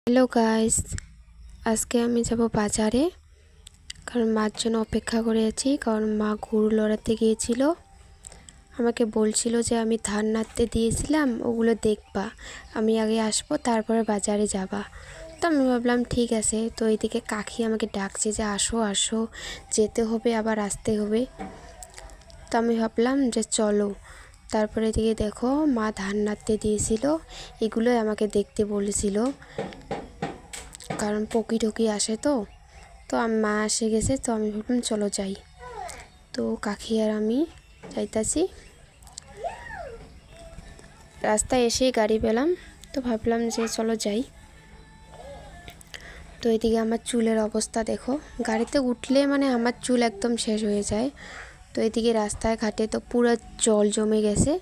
Hello guys, আজকে আমি যাব বাজারে। কারণ মার জন্য অপেক্ষা করে আছি। কারণ মা গরু লড়াতে গিয়েছিল, আমাকে বলছিল যে আমি ধান নাড়তে দিয়েছিলাম, ওগুলো দেখবা, আমি আগে আসবো তারপরে বাজারে যাবা। তো আমি ভাবলাম ঠিক আছে। তো এইদিকে কাকি আমাকে ডাকছে যে আসো আসো, যেতে হবে আবার আসতে হবে। তো আমি ভাবলাম যে চলো। তারপরে এদিকে দেখো মা ধান নাড়তে দিয়েছিল, এগুলোই আমাকে দেখতে বলেছিল। কারণ পকি টকি আসে তো মা এসে গেছে। তো আমি ভাবলাম চলো যাই। তো কাকি আর আমি যাইতাছি। রাস্তায় এসেই গাড়ি পেলাম, তো ভাবলাম যে চলো যাই। তো এদিকে আমার চুলের অবস্থা দেখো, গাড়িতে উঠলে মানে আমার চুল একদম শেষ হয়ে যায়। তো এদিকে রাস্তায় ঘাটে তো পুরো জল জমে গেছে,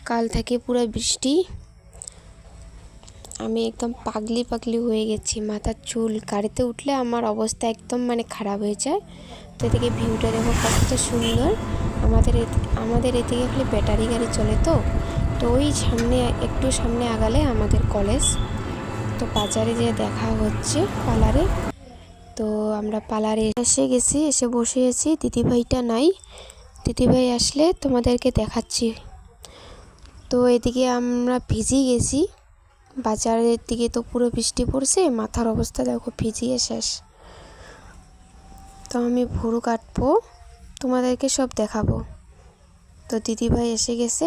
কাল থেকে পুরো বৃষ্টি। আমি একদম পাগলি পাগলি হয়ে গেছি, মাথার চুল গাড়িতে উঠলে আমার অবস্থা একদম মানে খারাপ হয়ে যায়। তো এদিকে ভিউটা দেখো কত সুন্দর। আমাদের এদিকে খালি ব্যাটারি গাড়ি চলে। তো ওই সামনে একটু সামনে আগালে আমাদের কলেজ। তো বাজারে যে দেখা হচ্ছে পার্লারে। তো আমরা পার্লারে এসে গেছি, এসে বসে আছি। দিদিভাইটা নাই, দিদিভাই আসলে তোমাদেরকে দেখাচ্ছি। তো এদিকে আমরা ভিজে গেছি, বাজারের দিকে তো পুরো বৃষ্টি পড়ছে, মাথার অবস্থা দেখো ভিজিয়ে শেষ। তো আমি ভুরু কাটবো, তোমাদেরকে সব দেখাবো। তো দিদিভাই এসে গেছে,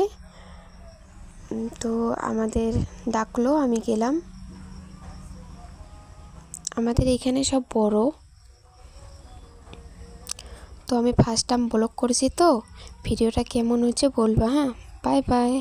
তো আমাদের ডাকলো, আমি গেলাম। আমাদের এখানে সব বড়। তো আমি ফার্স্ট টাইম ব্লগ করেছি, তো ভিডিওটা কেমন হয়েছে বলবা। হ্যাঁ, বাই বাই।